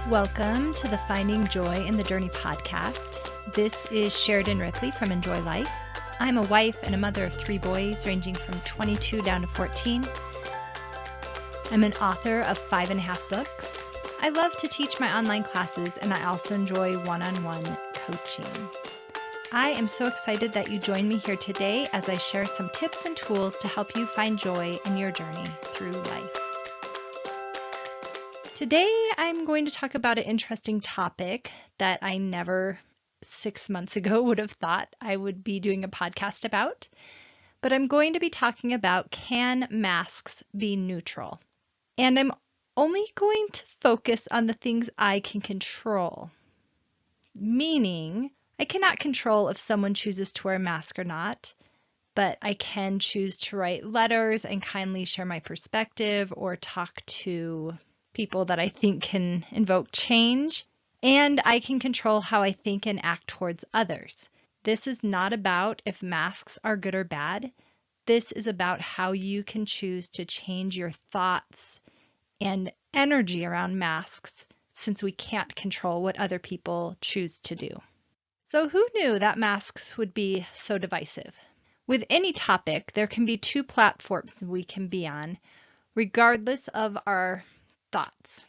Welcome to the Finding Joy in the Journey podcast. This is Sheridan Ripley from Enjoy Life. I'm a wife and a mother of 3 boys ranging from 22 down to 14. I'm an author of 5.5 books. I love to teach my online classes, and I also enjoy one-on-one coaching. I am so excited that you join me here today as I share some tips and tools to help you find joy in your journey through life. Today, I'm going to talk about an interesting topic that I never 6 months ago would have thought I would be doing a podcast about. But I'm going to be talking about, can masks be neutral? And I'm only going to focus on the things I can control. Meaning, I cannot control if someone chooses to wear a mask or not, but I can choose to write letters and kindly share my perspective or talk to people that I think can invoke change, and I can control how I think and act towards others. This is not about if masks are good or bad. This is about how you can choose to change your thoughts and energy around masks, since we can't control what other people choose to do. So who knew that masks would be so divisive? With any topic, there can be 2 platforms we can be on, regardless of our thoughts.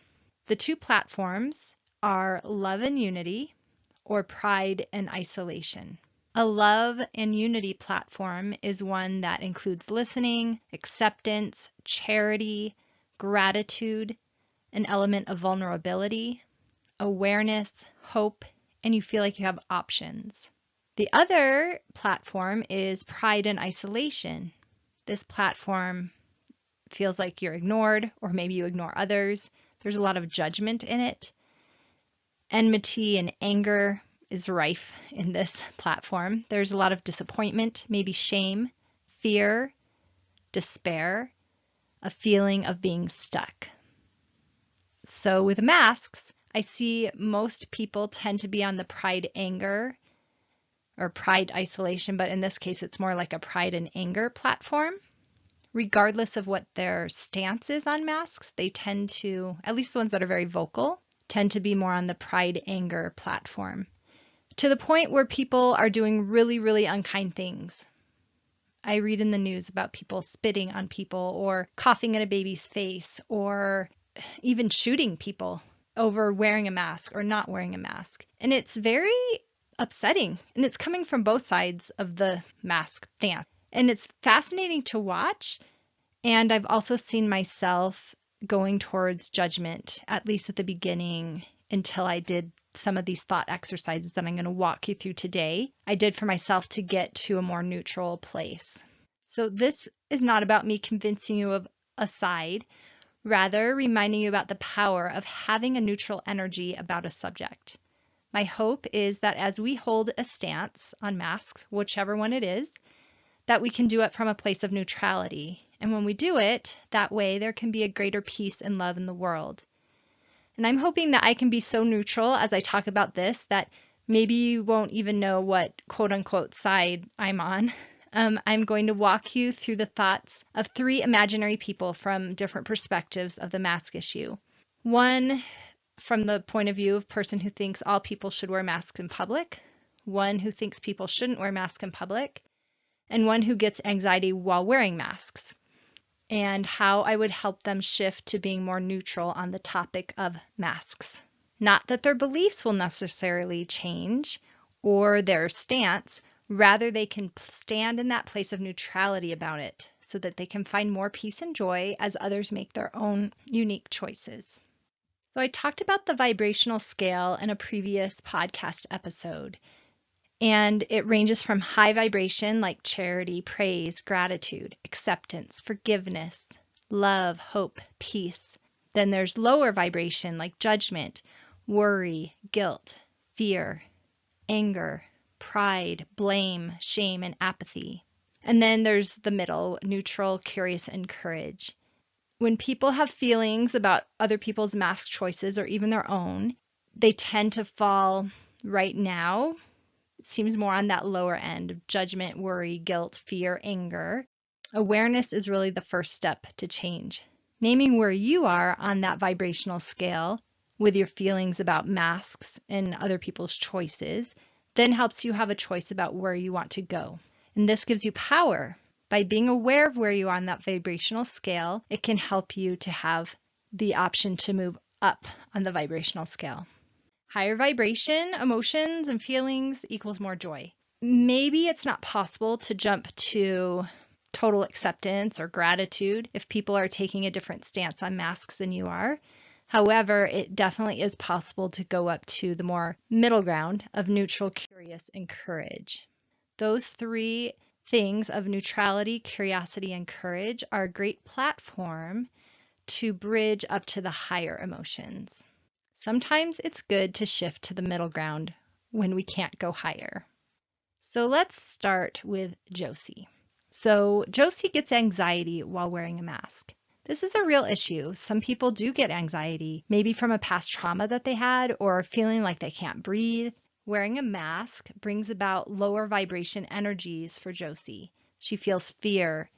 The 2 platforms are love and unity, or pride and isolation. A love and unity platform is one that includes listening, acceptance, charity, gratitude, an element of vulnerability, awareness, hope, and you feel like you have options. The other platform is pride and isolation. This platform feels like you're ignored, or maybe you ignore others. There's a lot of judgment in it. Enmity and anger is rife in this platform. There's a lot of disappointment, maybe shame, fear, despair, a feeling of being stuck. So with masks, I see most people tend to be on the pride anger or pride isolation, but in this case, it's more like a pride and anger platform. Regardless of what their stance is on masks, they tend to, at least the ones that are very vocal, tend to be more on the pride anger platform, to the point where people are doing really, really unkind things. I read in the news about people spitting on people or coughing in a baby's face or even shooting people over wearing a mask or not wearing a mask. And it's very upsetting, and it's coming from both sides of the mask stance. And it's fascinating to watch, and I've also seen myself going towards judgment, at least at the beginning, until I did some of these thought exercises that I'm going to walk you through today. I did for myself to get to a more neutral place. So this is not about me convincing you of a side, rather reminding you about the power of having a neutral energy about a subject. My hope is that as we hold a stance on masks, whichever one it is, that we can do it from a place of neutrality. And when we do it that way, there can be a greater peace and love in the world. And I'm hoping that I can be so neutral as I talk about this that maybe you won't even know what quote unquote side I'm on. I'm going to walk you through the thoughts of 3 imaginary people from different perspectives of the mask issue. One from the point of view of a person who thinks all people should wear masks in public, one who thinks people shouldn't wear masks in public, and one who gets anxiety while wearing masks, and how I would help them shift to being more neutral on the topic of masks. Not that their beliefs will necessarily change or their stance, rather they can stand in that place of neutrality about it so that they can find more peace and joy as others make their own unique choices. So I talked about the vibrational scale in a previous podcast episode. And it ranges from high vibration like charity, praise, gratitude, acceptance, forgiveness, love, hope, peace. Then there's lower vibration like judgment, worry, guilt, fear, anger, pride, blame, shame, and apathy. And then there's the middle, neutral, curious, and courage. When people have feelings about other people's mask choices or even their own, they tend to fall right now. It seems more on that lower end of judgment, worry, guilt, fear, anger. Awareness is really the first step to change. Naming where you are on that vibrational scale with your feelings about masks and other people's choices, then helps you have a choice about where you want to go. And this gives you power. By being aware of where you are on that vibrational scale, it can help you to have the option to move up on the vibrational scale. Higher vibration, emotions, and feelings equals more joy. Maybe it's not possible to jump to total acceptance or gratitude if people are taking a different stance on masks than you are. However, it definitely is possible to go up to the more middle ground of neutral, curious, and courage. Those three things of neutrality, curiosity, and courage are a great platform to bridge up to the higher emotions. Sometimes it's good to shift to the middle ground when we can't go higher. So let's start with Josie. So Josie gets anxiety while wearing a mask. This is a real issue. Some people do get anxiety, maybe from a past trauma that they had or feeling like they can't breathe. Wearing a mask brings about lower vibration energies for Josie. She feels fear,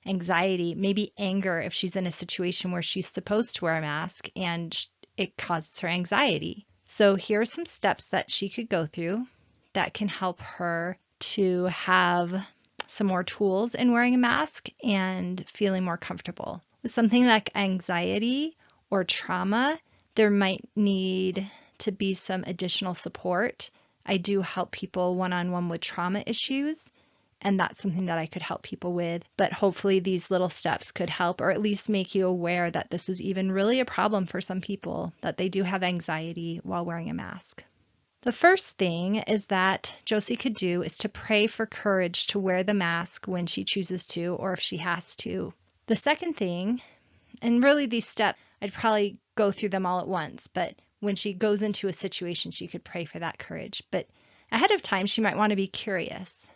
anxiety, maybe anger if she's in a situation where she's supposed to wear a mask and it causes her anxiety. So here are some steps that she could go through that can help her to have some more tools in wearing a mask and feeling more comfortable. With something like anxiety or trauma, there might need to be some additional support. I do help people one-on-one with trauma issues, and that's something that I could help people with. But hopefully these little steps could help, or at least make you aware that this is even really a problem for some people, that they do have anxiety while wearing a mask. The first thing is that Josie could do is to pray for courage to wear the mask when she chooses to or if she has to. The second thing, and really these steps, I'd probably go through them all at once, but when she goes into a situation, she could pray for that courage. But ahead of time, she might want to be curious.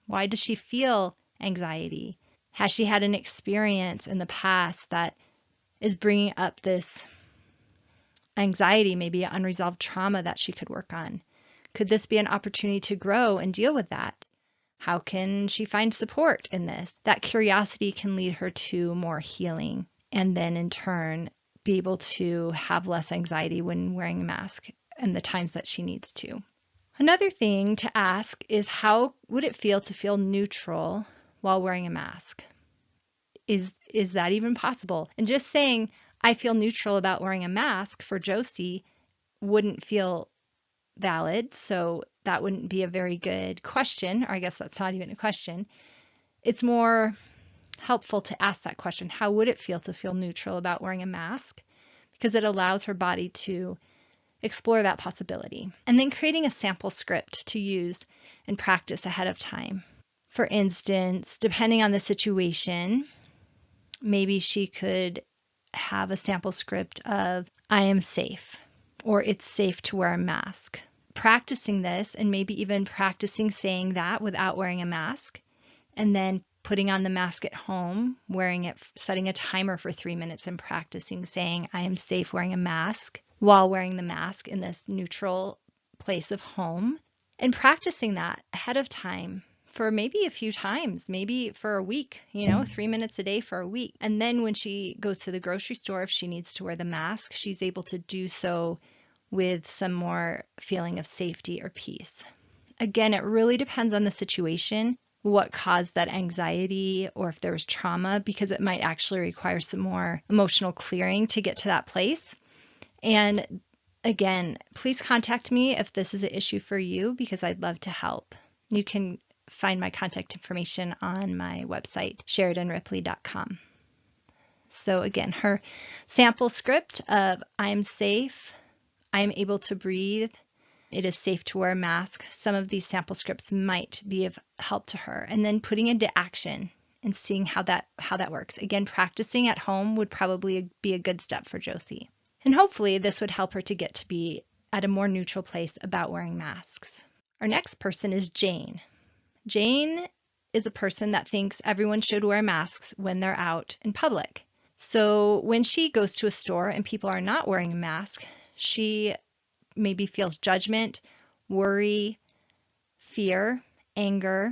Why does she feel anxiety? Has she had an experience in the past that is bringing up this anxiety, maybe an unresolved trauma that she could work on? Could this be an opportunity to grow and deal with that? How can she find support in this? That curiosity can lead her to more healing and then in turn be able to have less anxiety when wearing a mask and the times that she needs to. Another thing to ask is, how would it feel to feel neutral while wearing a mask? Is that even possible? And just saying, I feel neutral about wearing a mask for Josie wouldn't feel valid. So that wouldn't be a very good question, or I guess that's not even a question. It's more helpful to ask that question. How would it feel to feel neutral about wearing a mask? Because it allows her body to explore that possibility. And then creating a sample script to use and practice ahead of time. For instance, depending on the situation, maybe she could have a sample script of, I am safe, or it's safe to wear a mask. Practicing this and maybe even practicing saying that without wearing a mask, and then putting on the mask at home, wearing it, setting a timer for 3 minutes and practicing saying, I am safe wearing a mask while wearing the mask in this neutral place of home, and practicing that ahead of time for maybe a few times, maybe for a week, 3 minutes a day for a week. And then when she goes to the grocery store, if she needs to wear the mask, she's able to do so with some more feeling of safety or peace. Again, it really depends on the situation, what caused that anxiety, or if there was trauma, because it might actually require some more emotional clearing to get to that place. And again, please contact me if this is an issue for you, because I'd love to help. You can find my contact information on my website, SheridanRipley.com. So again, her sample script of, I'm safe, I'm able to breathe, it is safe to wear a mask. Some of these sample scripts might be of help to her. And then putting into action and seeing how that works. Again, practicing at home would probably be a good step for Josie. And hopefully this would help her to get to be at a more neutral place about wearing masks. Our next person is Jane. Jane is a person that thinks everyone should wear masks when they're out in public. So when she goes to a store and people are not wearing a mask, she maybe feels judgment, worry, fear, anger,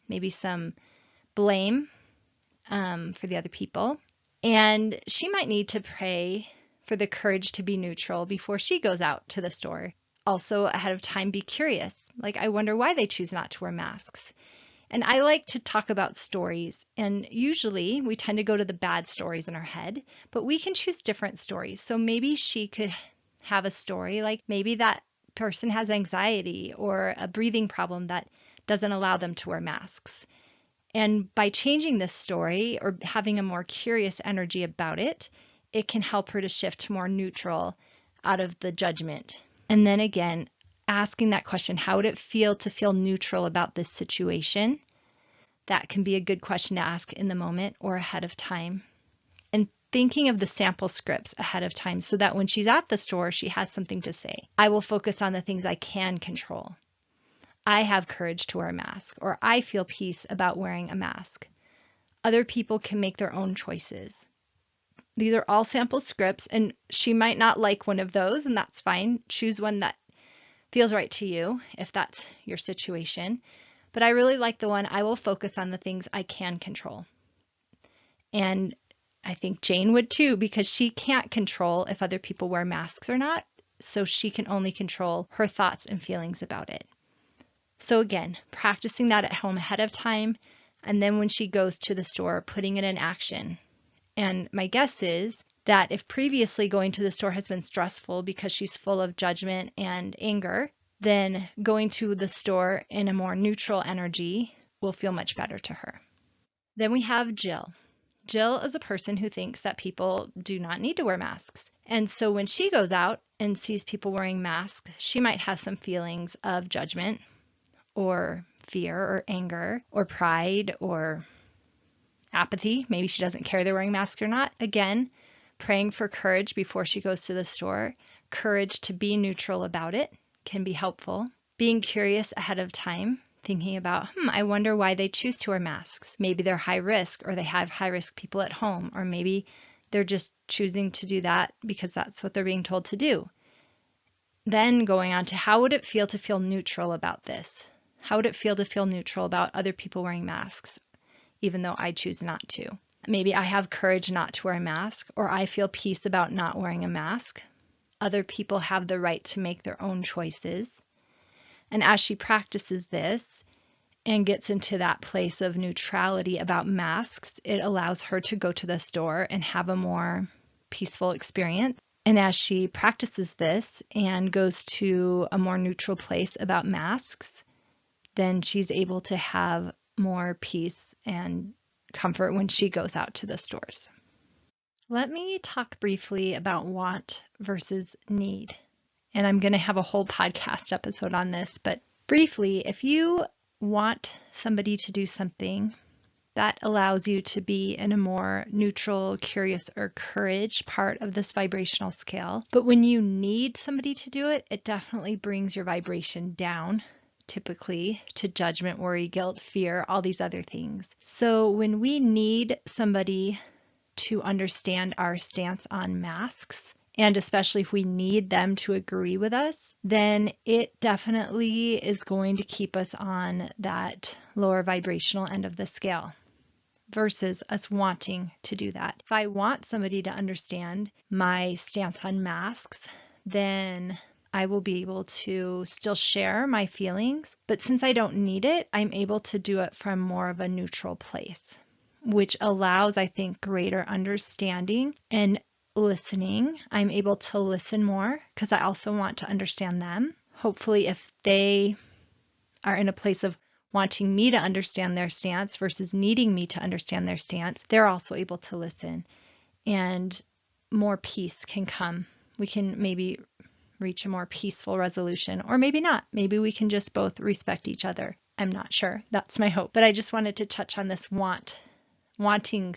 maybe some blame for the other people. And she might need to pray for for the courage to be neutral before she goes out to the store. Also, ahead of time, be curious. Like, I wonder why they choose not to wear masks. And I like to talk about stories, and usually we tend to go to the bad stories in our head, but we can choose different stories. So maybe she could have a story like maybe that person has anxiety or a breathing problem that doesn't allow them to wear masks. And by changing this story or having a more curious energy about it, it can help her to shift more neutral out of the judgment. And then again, asking that question, how would it feel to feel neutral about this situation? That can be a good question to ask in the moment or ahead of time. And thinking of the sample scripts ahead of time so that when she's at the store, she has something to say. I will focus on the things I can control. I have courage to wear a mask, or I feel peace about wearing a mask. Other people can make their own choices. These are all sample scripts, and she might not like one of those, and that's fine. Choose one that feels right to you if that's your situation. But I really like the one, I will focus on the things I can control. And I think Jane would too, because she can't control if other people wear masks or not, so she can only control her thoughts and feelings about it. So again, practicing that at home ahead of time, and then when she goes to the store, putting it in action. And my guess is that if previously going to the store has been stressful because she's full of judgment and anger, then going to the store in a more neutral energy will feel much better to her. Then we have Jill. Jill is a person who thinks that people do not need to wear masks. And so when she goes out and sees people wearing masks, she might have some feelings of judgment or fear or anger or pride or apathy. Maybe she doesn't care they're wearing masks or not. Again, praying for courage before she goes to the store. Courage to be neutral about it can be helpful. Being curious ahead of time, thinking about, I wonder why they choose to wear masks. Maybe they're high risk, or they have high risk people at home, or maybe they're just choosing to do that because that's what they're being told to do. Then going on to how would it feel to feel neutral about this? How would it feel to feel neutral about other people wearing masks, even though I choose not to? Maybe I have courage not to wear a mask, or I feel peace about not wearing a mask. Other people have the right to make their own choices. And as she practices this and gets into that place of neutrality about masks, it allows her to go to the store and have a more peaceful experience. And as she practices this and goes to a more neutral place about masks, then she's able to have more peace and comfort when she goes out to the stores. Let me talk briefly about want versus need. And I'm going to have a whole podcast episode on this, but briefly, if you want somebody to do something, that allows you to be in a more neutral, curious, or courage part of this vibrational scale. But when you need somebody to do it, it definitely brings your vibration down, typically to judgment, worry, guilt, fear, all these other things. So when we need somebody to understand our stance on masks, and especially if we need them to agree with us, then it definitely is going to keep us on that lower vibrational end of the scale versus us wanting to do that. If I want somebody to understand my stance on masks, then I will be able to still share my feelings, but since I don't need it, I'm able to do it from more of a neutral place, which allows, I think, greater understanding and listening. I'm able to listen more because I also want to understand them. Hopefully, if they are in a place of wanting me to understand their stance versus needing me to understand their stance, they're also able to listen, and more peace can come. We can maybe reach a more peaceful resolution, or maybe not. Maybe we can just both respect each other. I'm not sure. That's my hope. But I just wanted to touch on this wanting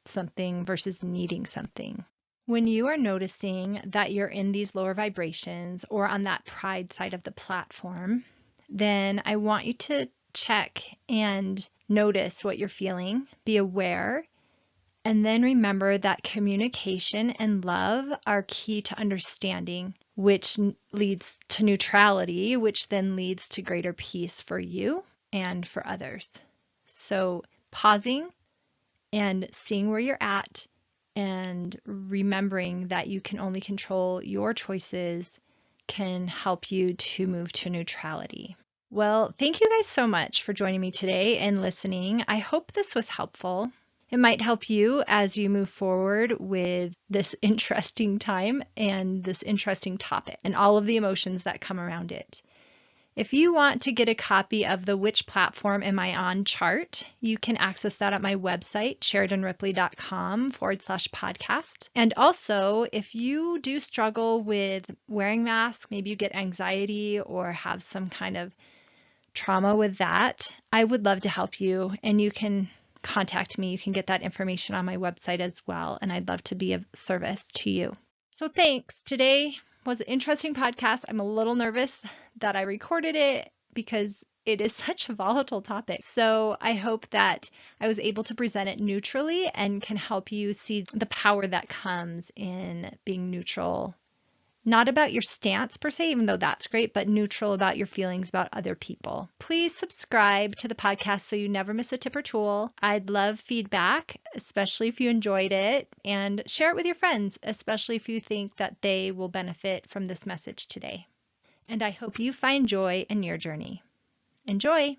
something versus needing something. When you are noticing that you're in these lower vibrations or on that pride side of the platform, then I want you to check and notice what you're feeling, be aware, and then remember that communication and love are key to understanding, which leads to neutrality, which then leads to greater peace for you and for others. So pausing and seeing where you're at And remembering that you can only control your choices can help you to move to neutrality. Well, thank you guys so much for joining me today and listening. I hope this was helpful. It might help you as you move forward with this interesting time and this interesting topic and all of the emotions that come around it. If you want to get a copy of the Which Platform Am I On chart, you can access that at my website, SheridanRipley.com/podcast. And also, if you do struggle with wearing masks, maybe you get anxiety or have some kind of trauma with that, I would love to help you, and you can contact me. You can get that information on my website as well, and I'd love to be of service to you. So thanks. Today was an interesting podcast. I'm a little nervous that I recorded it because it is such a volatile topic. So I hope that I was able to present it neutrally and can help you see the power that comes in being neutral. Not about your stance per se, even though that's great, but neutral about your feelings about other people. Please subscribe to the podcast so you never miss a tip or tool. I'd love feedback, especially if you enjoyed it, and share it with your friends, especially if you think that they will benefit from this message today. And I hope you find joy in your journey. Enjoy!